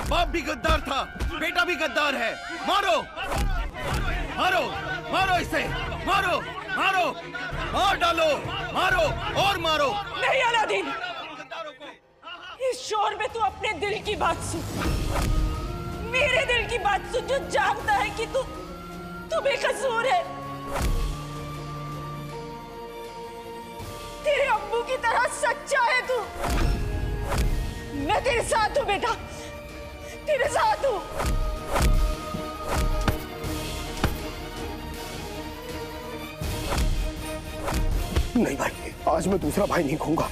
बाप भी गद्दार था, बेटा भी गद्दार है। मारो मारो मारो इसे, मारो मारो, मार डालो, मारो और मारो। नहीं अलादीन, इस शोर में तू अपने दिल की बात सुन, मेरे दिल की बात सुन, जो जानता है कि तू बेकसूर है। तेरे अब्बू की तरह सच्चा है तू। मैं तेरे साथ हूँ बेटा, तेरे साथ हूँ। नहीं भाई, आज मैं दूसरा भाई नहीं कहूंगा।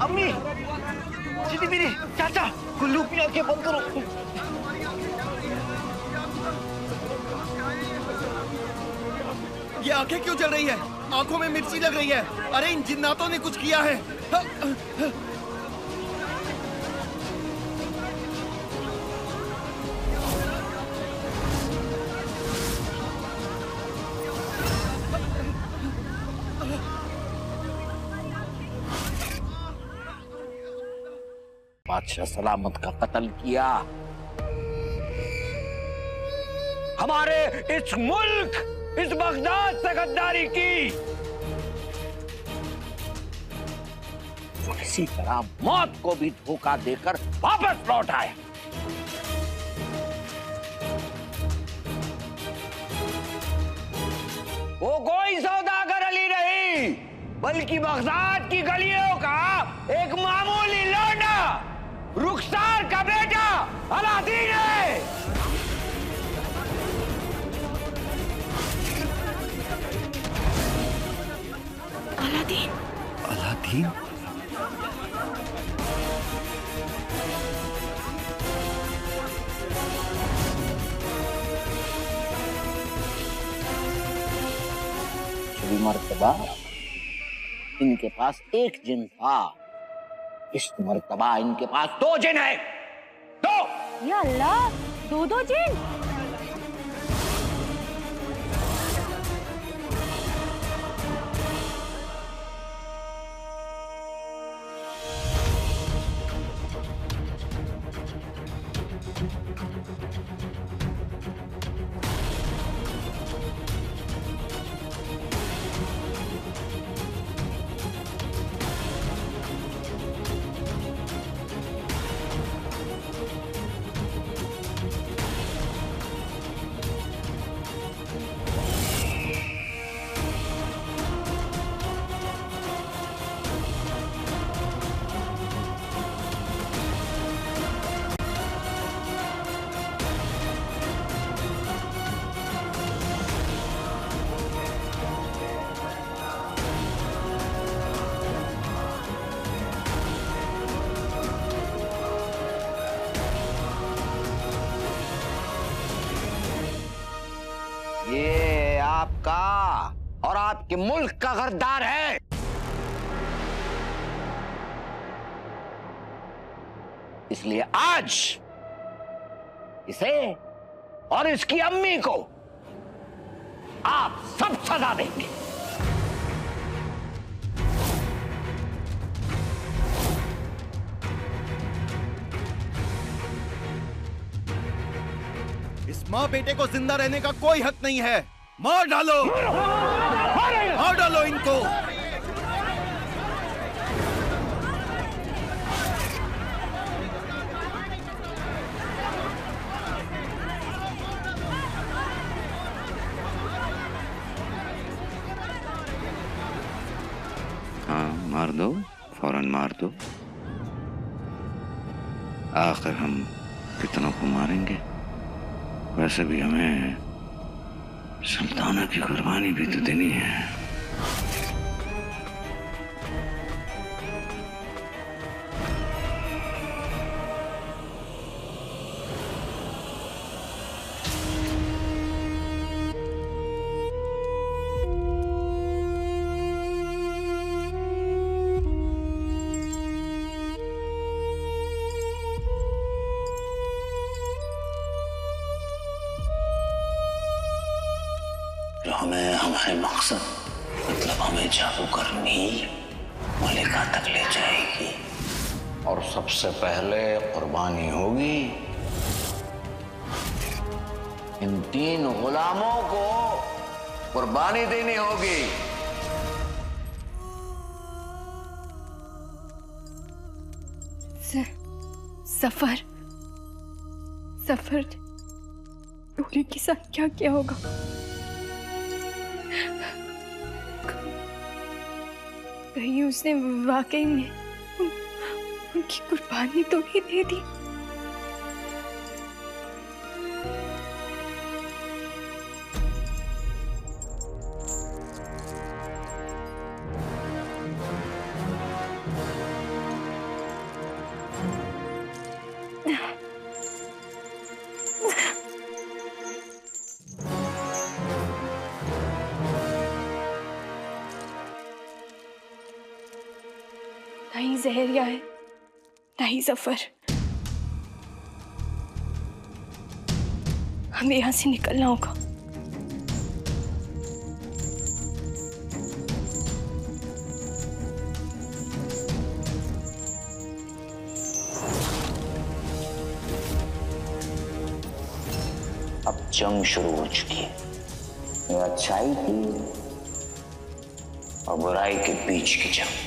अम्मी, जीती मेरी, चाचा, गुल्लू की आंखें बंद करो। ये आंखें क्यों जल रही है? आंखों में मिर्ची लग रही है। अरे इन जिन्नातों ने कुछ किया है। बादशाह सलामत का कत्ल किया। हमारे इस मुल्क, इस बगदाद से गद्दारी की। इसी तरह मौत को भी धोखा देकर वापस लौट आए। वो कोई सौदागर अली नहीं, बल्कि बगदाद की गलियों का एक मामूली लौंडा, रुखसार का बेटा अलादीन है। Aladdin, Aladdin? मर्तबा इनके पास एक जिन था, इस मर्तबा इनके पास 2 जिन है। 2। या अल्लाह, 2 जिन। ये आपका और आपके मुल्क का गद्दार है। इसलिए आज इसे और इसकी अम्मी को आप सब सजा देंगे। इस माँ बेटे को जिंदा रहने का कोई हक नहीं है। मार डालो, मार डालो इनको। हाँ, मार दो, फौरन मार दो। आखिर हम कितनों को मारेंगे? वैसे भी हमें सुल्ताना की कुर्बानी भी तो देनी है। जो हमें हमारे मकसद मतलब हमें जादूगरनी मलिका तक ले जाएगी। और सबसे पहले कुर्बानी होगी इन 3 गुलामों को कुर्बानी देनी होगी। सफर टोली के साथ क्या किया होगा? कहीं उसने वाकई में उनकी कुर्बानी तो नहीं दे दी? नहीं जहरिया है, नहीं सफर। हमें यहां से निकलना होगा। अब जंग शुरू हो चुकी है। ये अच्छाई की और बुराई के बीच की जंग।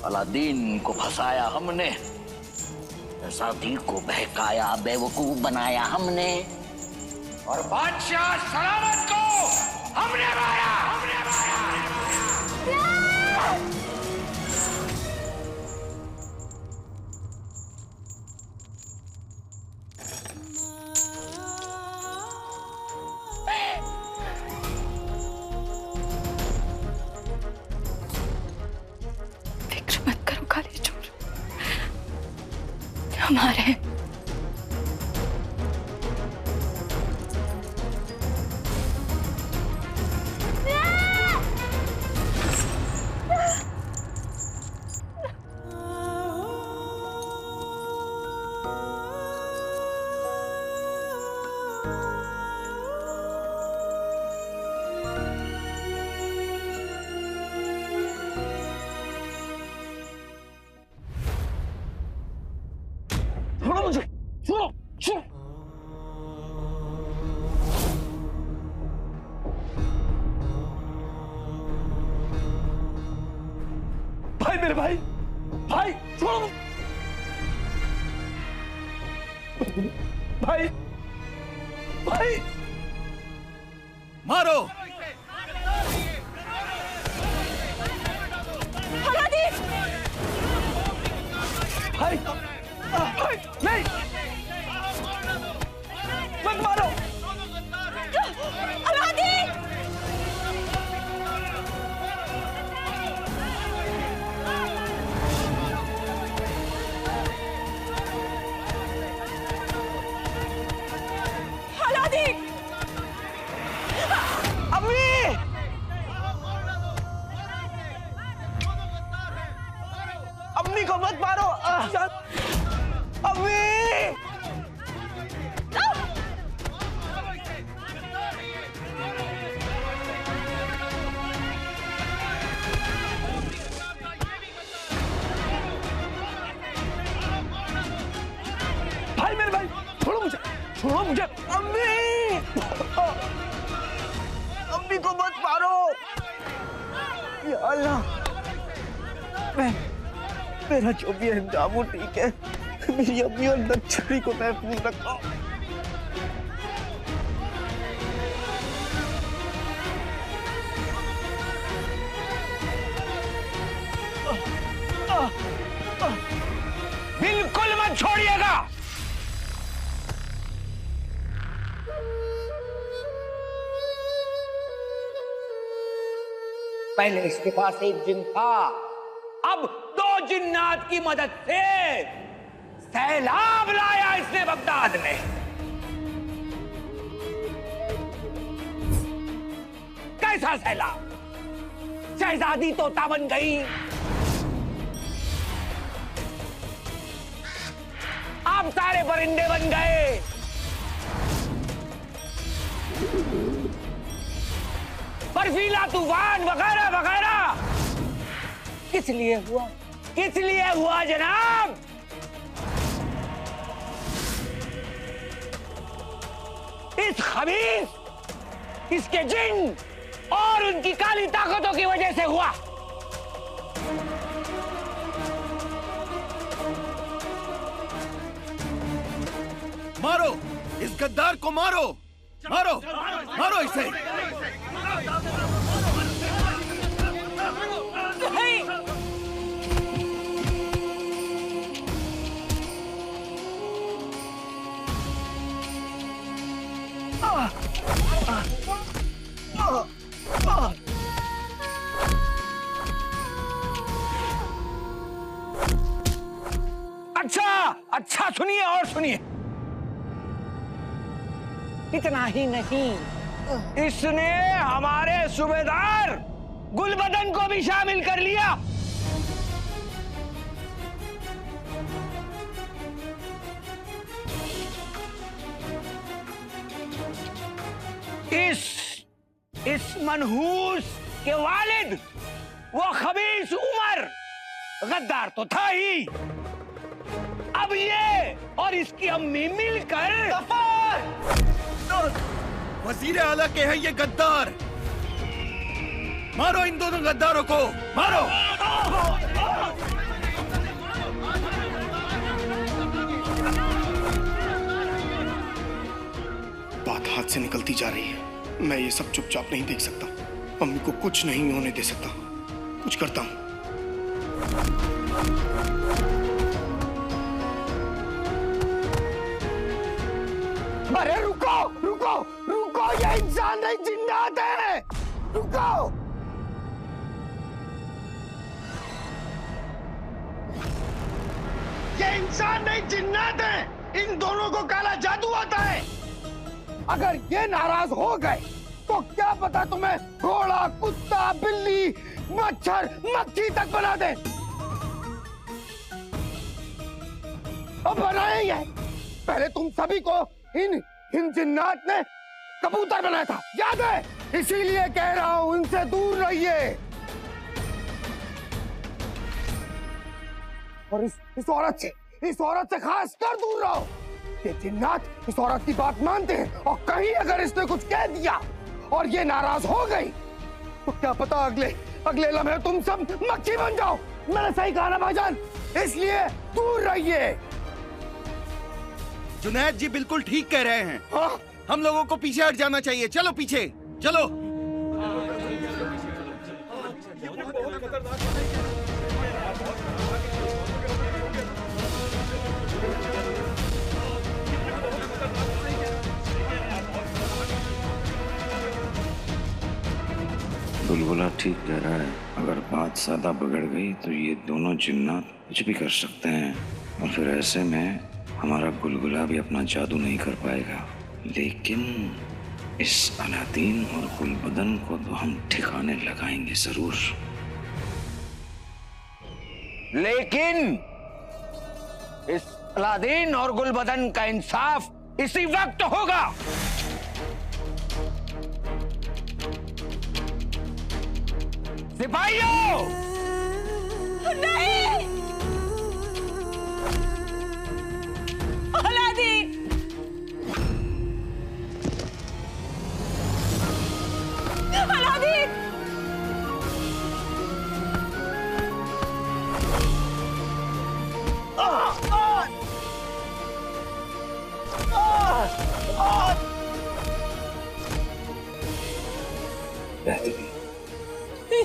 अलादीन को फंसाया हमने, साथी को बहकाया, बेवकूफ बनाया हमने, और बादशाह सलामत को हमने मारा। हमारे मेरे भाई, भाई छोड़ो, भाई, भाई मारो। भाई, भाई नहीं, मत मारो। अम्मी को मत मारो। अम्मी, भाई मेरे भाई, छोड़ो मुझे, छोड़ो मुझे। अम्मी, अम्मी को मत मारो। या अल्लाह, मेरा जो भी अंजाम हो ठीक है। मेरी अम्मी और दक्षिणी को महफूज रखो। बिल्कुल मत छोड़िएगा। पहले इसके पास एक जिन था, अब 2 जिन्नात की मदद से सैलाब लाया इसने बगदाद में। कैसा सैलाब? शहजादी तोता बन गई, आप सारे परिंदे बन गए। बर्फीला तूफान वगैरह वगैरह किस लिए हुआ? किस लिए हुआ जनाब? इस खबीस, इसके जिन और उनकी काली ताकतों की वजह से हुआ। मारो इस गद्दार को, मारो मारो मारो इसे। नहीं, अच्छा सुनिए और सुनिए। इतना ही नहीं, इसने हमारे सूबेदार गुलबदन को भी शामिल कर लिया। इस मनहूस के वालिद वो खबीस उमर गद्दार तो था ही, अब ये और इसकी अम्मी मिलकर वजीर आला के हैं ये गद्दार। मारो इन दोनों गद्दारों को, मारो। बात हाथ से निकलती जा रही है। मैं ये सब चुपचाप नहीं देख सकता। अम्मी को कुछ नहीं होने दे सकता। कुछ करता हूं। अरे रुको रुको रुको, ये इंसान नहीं जिन्नात है। रुको। ये इंसान नहीं जिन्नात है। इन दोनों को काला जादू आता है। अगर ये नाराज हो गए तो क्या पता तुम्हें घोड़ा, कुत्ता, बिल्ली, मच्छर, मक्खी तक बना दे। अब बनाए ये। पहले तुम सभी को इन जिन्नात ने कबूतर बनाया था, याद है? इसीलिए कह रहा हूं, इनसे दूर रहिए। और इस औरत से खास कर दूर रहो। ये जिन्नात इस औरत की बात मानते हैं, और कहीं अगर इसने कुछ कह दिया और ये नाराज हो गई तो क्या पता अगले लम्हे तुम सब मक्खी बन जाओ। मैंने सही कहा ना भाईजान? इसलिए दूर रहिए। जुनैद जी बिल्कुल ठीक कह रहे हैं। हाँ? हम लोगों को पीछे हट जाना चाहिए। चलो पीछे चलो। बुलबुला ठीक कह रहा है। अगर बात ज्यादा बिगड़ गई तो ये दोनों जिन्नात कुछ भी कर सकते हैं, और फिर ऐसे में हमारा गुलगुला भी अपना जादू नहीं कर पाएगा। लेकिन इस अलादीन और गुलबदन को तो हम ठिकाने लगाएंगे जरूर। लेकिन इस अलादीन और गुलबदन का इंसाफ इसी वक्त होगा। सिपाहियों! नहीं! अलादीन! अलादीन!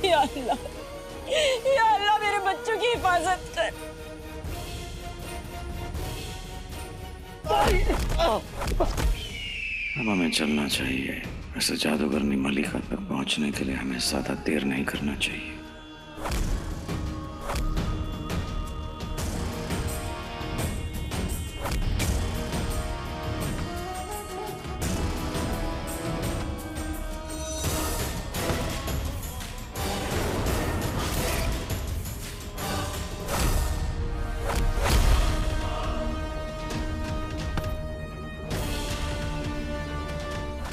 या अल्लाह मेरे बच्चों की हिफाजत कर। अब हमें चलना चाहिए। ऐसे जादूगरनी मलिका तक पहुंचने के लिए हमें ज्यादा देर नहीं करना चाहिए।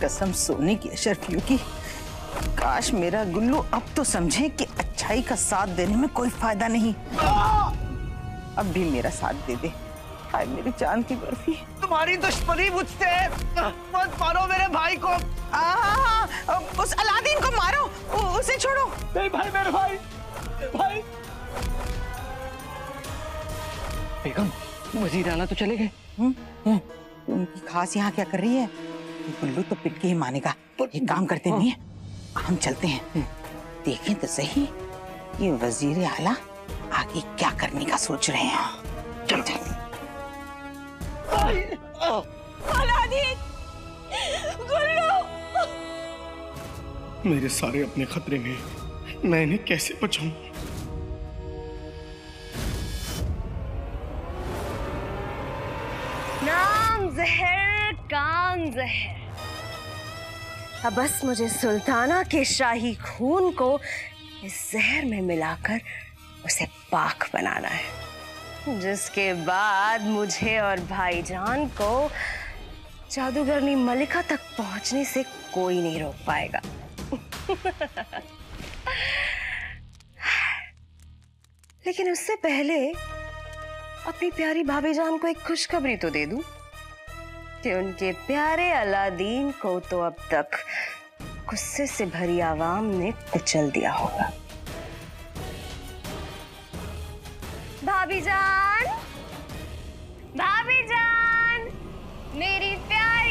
कसम सोने की अशरफियों की, काश मेरा गुल्लू अब तो समझे कि अच्छाई का साथ देने में कोई फायदा नहीं। अब भी मेरा साथ दे दे। हाय मेरी जान की बर्फी। तुम्हारी दुश्मनी मुझसे है। मत मारो मेरे भाई को। उस अलादीन को मारो, उसे छोड़ो। मेरे भाई, मेरे भाई, भाई। बेगम, वजीर आला तो चले गए। उनकी खास यहाँ क्या कर रही है? गुल्लू तो पिट के ही मानेगा। एक काम करते नहीं है, हम चलते हैं, देखें तो सही ये वजीर आला आगे क्या करने का सोच रहे हैं। चलते हैं। अलादीन, गुल्लू। मेरे सारे अपने खतरे में, मैं इन्हें कैसे बचाऊं? नाम जहर, काम जहर। अब बस मुझे सुल्ताना के शाही खून को इस जहर में मिलाकर उसे पाक बनाना है, जिसके बाद मुझे और भाईजान को जादूगरनी मलिका तक पहुंचने से कोई नहीं रोक पाएगा। लेकिन उससे पहले अपनी प्यारी भाभी जान को एक खुशखबरी तो दे दूं कि उनके प्यारे अलादीन को तो अब तक गुस्से से भरी आवाम ने कुचल दिया होगा। भाभी जान, भाभी जान, मेरी प्यारी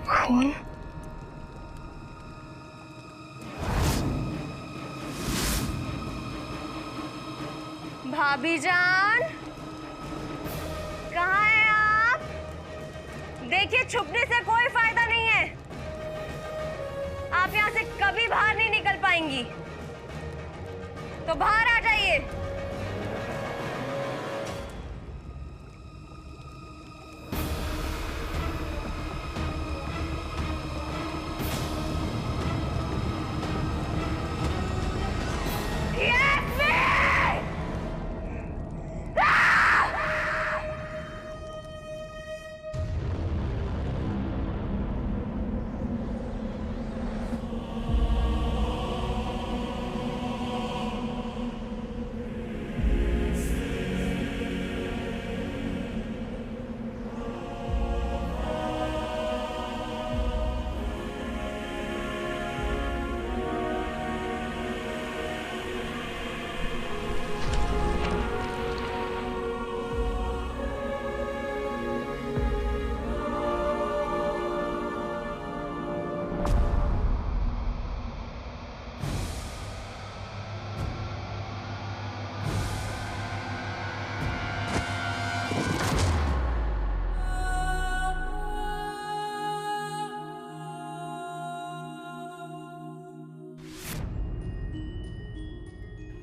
खून। भाभी जान, कहाँ हैं आप? देखिए, छुपने से कोई फायदा नहीं है। आप यहाँ से कभी बाहर नहीं निकल पाएंगी, तो बाहर आ जाइए।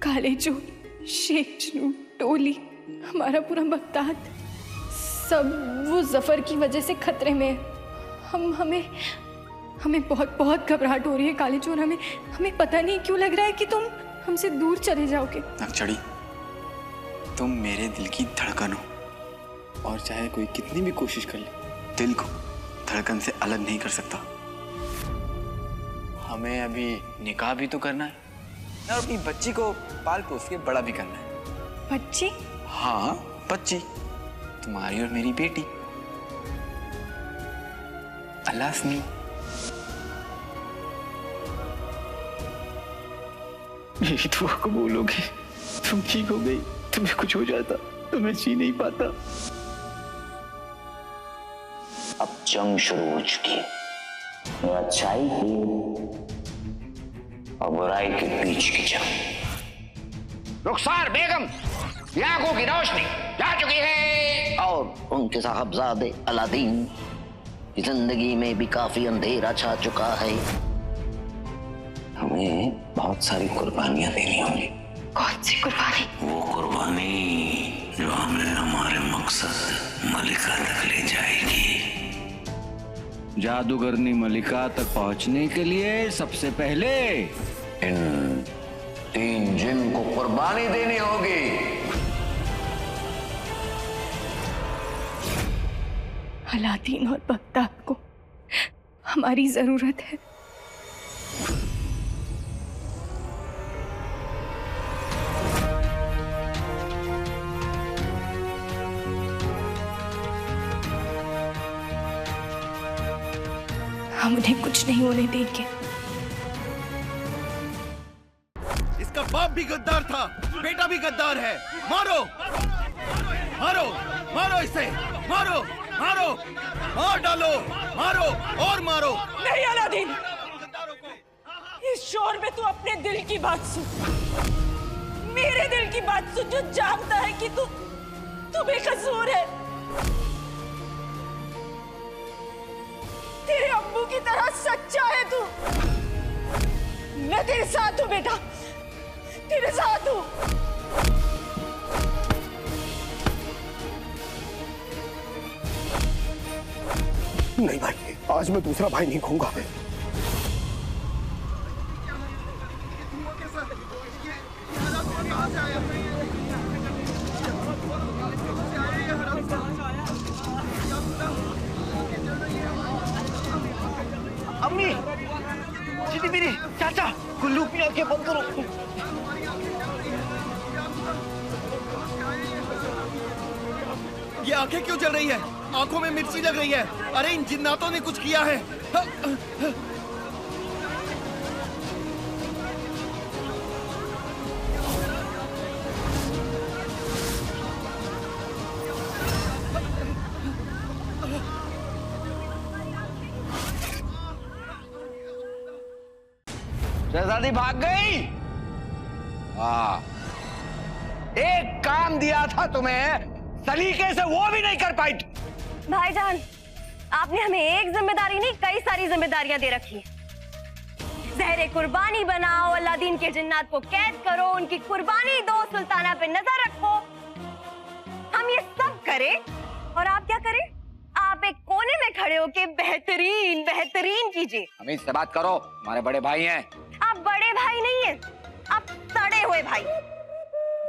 काले चोर, शेख जनू, टोली, हमारा पूरा बगदाद, सब वो जफर की वजह से खतरे में है। हमें बहुत बहुत घबराहट हो रही है काले चोर। हमें पता नहीं क्यों लग रहा है कि तुम हमसे दूर चले जाओगे। नक्चड़ी, तुम मेरे दिल की धड़कन हो, और चाहे कोई कितनी भी कोशिश कर ले, दिल को धड़कन से अलग नहीं कर सकता। हमें अभी निकाह भी तो करना है और अपनी बच्ची को पाल पोस के बड़ा भी करना है। बच्ची? हाँ, बच्ची, तुम्हारी और मेरी बेटी अलास्मी। मेरी दुआ कबूल हो गई, तुम ठीक हो गई। तुम्हें कुछ हो जाता तो मैं जी नहीं पाता। अब जंग शुरू हो चुकी है, अच्छाई की और बुराई के बीच की जंग। रुखसार बेगम की आंखों की रोशनी जा चुकी है और उनके साहबजादे अलादीन की जिंदगी में भी काफी अंधेरा छा चुका है। हमें बहुत सारी कुर्बानियां देनी होंगी। कौन सी कुर्बानी? वो कुर्बानी जो हमें हमारे मकसद मलिका तक ले जाएगी। जादूगरनी मलिका तक पहुंचने के लिए सबसे पहले इन 3 जिन को कुर्बानी देनी होगी। अलादीन और बगदाद को हमारी जरूरत है। हम उन्हें कुछ नहीं होने देंगे। इसका बाप भी गद्दार था, बेटा भी गद्दार है। मारो मारो मारो इसे, मारो मारो, मार डालो, मारो और मारो। नहीं अलादीन, इस शोर में तू अपने दिल की बात सुन, मेरे दिल की बात सुन, जो जानता है कि तू बेकसूर है। तेरे अब्बू की तरह सच्चा है तू। मैं तेरे साथ हूं बेटा, तेरे साथ हूं। नहीं भाई, आज मैं दूसरा भाई नहीं कहूंगा। अम्मी, जीती मेरी, चाचा, गुल्लू की आंखें बंद करो। ये आंखें क्यों जल रही है? आंखों में मिर्ची लग रही है। अरे इन जिन्नातों ने कुछ किया है। शहजादी भाग गई। हाँ, एक काम दिया था तुम्हें, सलीके से वो भी नहीं कर पाई। भाईजान, आपने हमें एक जिम्मेदारी नहीं, कई सारी जिम्मेदारियां दे रखी। जहरे कुर्बानी बनाओ, अलादीन के जिन्नात को कैद करो, उनकी कुर्बानी दो, सुल्ताना पे नजर रखो। हम ये सब करें और आप क्या करें? आप एक कोने में खड़े होके बेहतरीन बेहतरीन कीजिए। हमीद से बात करो, हमारे बड़े भाई हैं। आप बड़े भाई नहीं हैं, आप सड़े हुए भाई।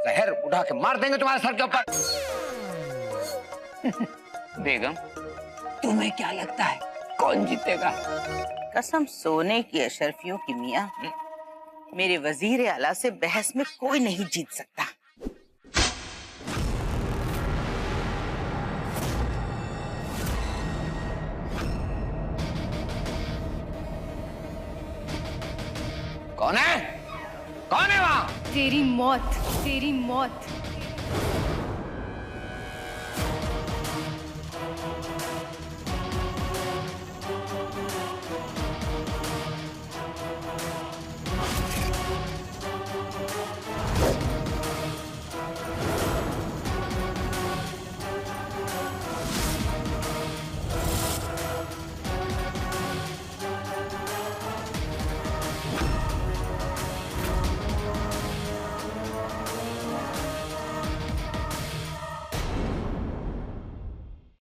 जहर उठा के मार देंगे तुम्हारे सर के ऊपर। बेगम, तुम्हें क्या लगता है कौन जीतेगा? कसम सोने की अशरफियों की मियां, मेरे वजीर आला से बहस में कोई नहीं जीत सकता। कौन है? कौन है वहां? तेरी मौत, तेरी मौत।